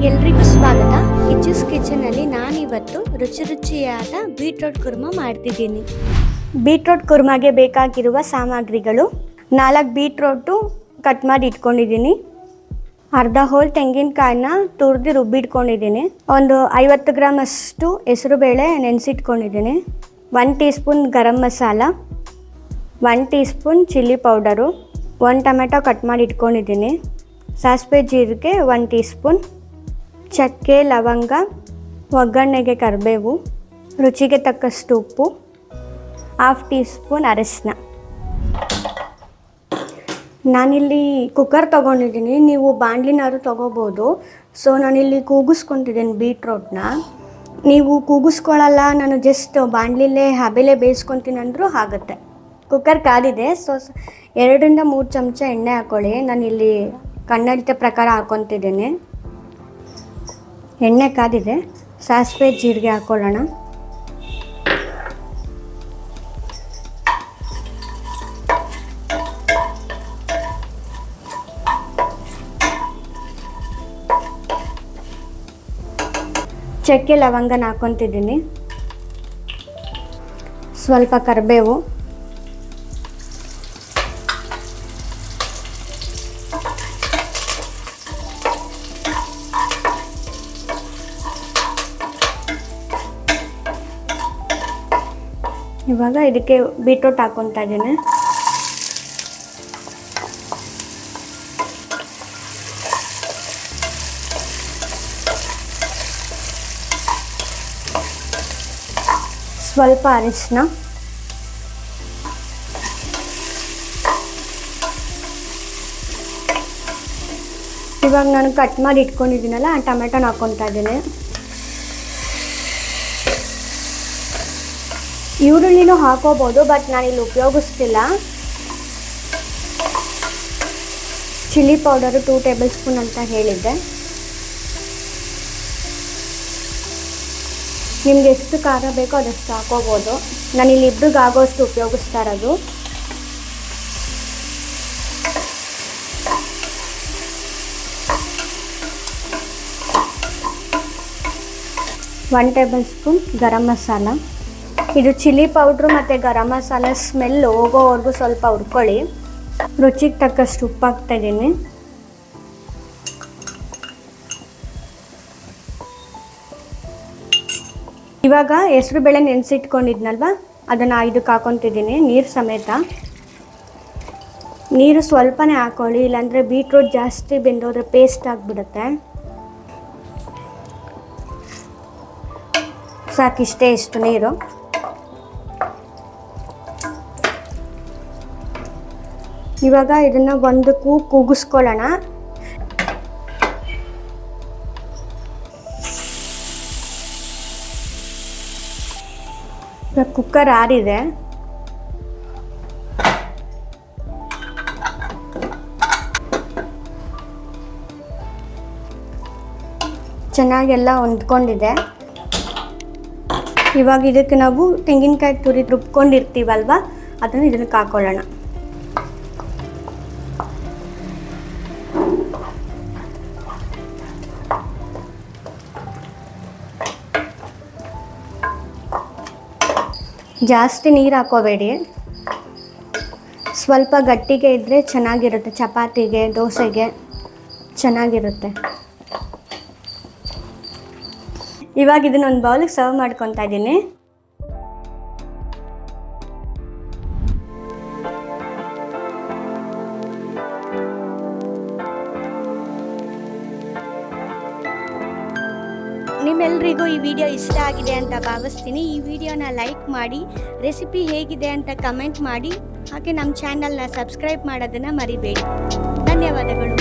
ಎಲ್ರಿಗೂ ಸ್ವಾಗತ. ಕಿಚ್ಚಸ್ ಕಿಚನಲ್ಲಿ ನಾನಿವತ್ತು ರುಚಿಯಾದ ಬೀಟ್ರೋಟ್ ಕುರ್ಮಾ ಮಾಡ್ತಿದ್ದೀನಿ. ಬೀಟ್ರೋಟ್ ಕುರ್ಮಾಗೆ ಬೇಕಾಗಿರುವ ಸಾಮಗ್ರಿಗಳು: 4 ಬೀಟ್ರೋಟು ಕಟ್ ಮಾಡಿ ಇಟ್ಕೊಂಡಿದ್ದೀನಿ, ಅರ್ಧ ಹೋಲ್ ತೆಂಗಿನಕಾಯಿನ ತುರಿದು ರುಬ್ಬಿಟ್ಕೊಂಡಿದ್ದೀನಿ, ಒಂದು 50 ಗ್ರಾಮ್ ಅಷ್ಟು ಹೆಸರುಬೇಳೆ ನೆನೆಸಿಟ್ಕೊಂಡಿದ್ದೀನಿ, 1 teaspoon garam masala, 1 teaspoon chilli powder, 1 tomato cut ಮಾಡಿ ಇಟ್ಕೊಂಡಿದ್ದೀನಿ, ಸಾಸಿವೆ ಜೀರಿಗೆ 1 ಟೀ ಸ್ಪೂನ್, ಚಕ್ಕೆ ಲವಂಗ, ಒಗ್ಗರಣೆಗೆ ಕರಿಬೇವು, ರುಚಿಗೆ ತಕ್ಕಷ್ಟು ಉಪ್ಪು, 1/2 ಟೀ ಸ್ಪೂನ್ ಅರಿಶಿನ. ನಾನಿಲ್ಲಿ ಕುಕ್ಕರ್ ತೊಗೊಂಡಿದ್ದೀನಿ, ನೀವು ಬಾಣಲಿನಾರು ತೊಗೋಬೋದು. ಸೊ ನಾನಿಲ್ಲಿ ಕೂಗಿಸ್ಕೊತಿದ್ದೀನಿ ಬೀಟ್ರೋಟ್ನ. ನೀವು ಕೂಗಿಸ್ಕೊಳ್ಳಲ್ಲ, ನಾನು ಜಸ್ಟ್ ಬಾಣಲಿಲೇ ಹಬೆಲೆ ಬೇಯಿಸ್ಕೊತೀನಿ ಅಂದರೂ ಆಗುತ್ತೆ. ಕುಕ್ಕರ್ ಕಾದಿದೆ. ಸೊ 2ರಿಂದ 3 ಚಮಚ ಎಣ್ಣೆ ಹಾಕ್ಕೊಳ್ಳಿ. ನಾನಿಲ್ಲಿ ಕಣ್ಣಡಿತ ಪ್ರಕಾರ ಹಾಕ್ಕೊತಿದ್ದೀನಿ. ಎಣ್ಣೆ ಕಾದಿದೆ, ಸಾಸಿವೆ ಜೀರಿಗೆ ಹಾಕ್ಕೊಳ್ಳೋಣ. ಚಕ್ಕೆ ಲವಂಗನ ಹಾಕ್ಕೊತಿದ್ದೀನಿ, ಸ್ವಲ್ಪ ಕರಿಬೇವು, ಇವಾಗ ಇದಕ್ಕೆ ಬೀಟ್ರೋಟ್ ಹಾಕ್ಕೊತಾ ಇದ್ದೀನಿ. ಸ್ವಲ್ಪ ಅರಿಶಿನ, ಇವಾಗ ನಾನು ಕಟ್ ಮಾಡಿ ಇಟ್ಕೊಂಡಿದ್ದೀನಲ್ಲ ಆ ಟೊಮೆಟೊನ ಹಾಕ್ಕೊತಾ ಇದ್ದೀನಿ. ಈರುಳ್ಳಿನೂ ಹಾಕೋಬೋದು, ಬಟ್ ನಾನಿಲ್ಲಿ ಉಪಯೋಗಿಸ್ತಿಲ್ಲ. ಚಿಲ್ಲಿ ಪೌಡರು 2 ಟೇಬಲ್ ಸ್ಪೂನ್ ಅಂತ ಹೇಳಿದ್ದೆ. ನಿಮ್ಗೆ ಎಷ್ಟು ಖಾರ ಬೇಕೋ ಅದಷ್ಟು ಹಾಕೋಬೋದು. ನಾನಿಲ್ಲಿ ಇಬ್ರಿಗೆ ಆಗೋಷ್ಟು ಉಪಯೋಗಿಸ್ತಾ ಇರೋದು. One table spoon garam masala. ಇದು ಚಿಲ್ಲಿ ಪೌಡ್ರು ಮತ್ತು ಗರಂ ಮಸಾಲ ಸ್ಮೆಲ್ ಹೋಗೋವರೆಗೂ ಸ್ವಲ್ಪ ಹುರ್ಕೊಳ್ಳಿ. ರುಚಿಗೆ ತಕ್ಕಷ್ಟು ಉಪ್ಪು ಹಾಕ್ತಾಯಿದ್ದೀನಿ. ಇವಾಗ ಹೆಸರು ಬೇಳೆ ನೆನೆಸಿಟ್ಕೊಂಡಿದ್ನಲ್ವ ಅದನ್ನು ಇದಕ್ಕೆ ಹಾಕ್ಕೊತಿದ್ದೀನಿ, ನೀರು ಸಮೇತ. ನೀರು ಸ್ವಲ್ಪನೇ ಹಾಕ್ಕೊಳ್ಳಿ, ಇಲ್ಲಾಂದರೆ ಬೀಟ್ರೋಟ್ ಜಾಸ್ತಿ ಬೆಂದೋದ್ರೆ ಪೇಸ್ಟ್ ಆಗಿಬಿಡುತ್ತೆ. ಸಾಕಿಷ್ಟೇ ಇಷ್ಟು ನೀರು. ಇವಾಗ ಇದನ್ನು ಒಂದು ಕೂಗಿಸ್ಕೊಳ್ಳೋಣ. ಇವಾಗ ಕುಕ್ಕರ್ ಆರಿದೆ. ಚೆನ್ನಾಗೆಲ್ಲ ಹೊಂದ್ಕೊಂಡಿದೆ. ಇವಾಗ ಇದಕ್ಕೆ ನಾವು ತೆಂಗಿನಕಾಯಿ ತುರಿ ರುಬ್ಕೊಂಡಿರ್ತೀವಲ್ವ ಅದನ್ನು ಇದಕ್ಕೆ ಹಾಕೊಳ್ಳೋಣ. ಜಾಸ್ತಿ ನೀರು ಹಾಕೋಬೇಡಿ, ಸ್ವಲ್ಪ ಗಟ್ಟಿಗೆ ಇದ್ದರೆ ಚೆನ್ನಾಗಿರುತ್ತೆ, ಚಪಾತಿಗೆ ದೋಸೆಗೆ ಚೆನ್ನಾಗಿರುತ್ತೆ. ಇವಾಗ ಇದನ್ನ ಒಂದು ಬೌಲಿಗೆ ಸರ್ವ್ ಮಾಡ್ಕೊತಾ ಇದ್ದೀನಿ. ನಿಮ್ಮೆಲ್ಲರಿಗೂ ಈ ವಿಡಿಯೋ ಇಷ್ಟ ಆಗಿದೆ ಅಂತ ಭಾವಿಸ್ತೀನಿ. ಈ ವಿಡಿಯೋನ ಲೈಕ್ ಮಾಡಿ, ರೆಸಿಪಿ ಹೇಗಿದೆ ಅಂತ ಕಮೆಂಟ್ ಮಾಡಿ, ಹಾಗೆ ನಮ್ಮ ಚಾನಲ್ನ ಸಬ್ಸ್ಕ್ರೈಬ್ ಮಾಡೋದನ್ನು ಮರಿಬೇಡಿ. ಧನ್ಯವಾದಗಳು.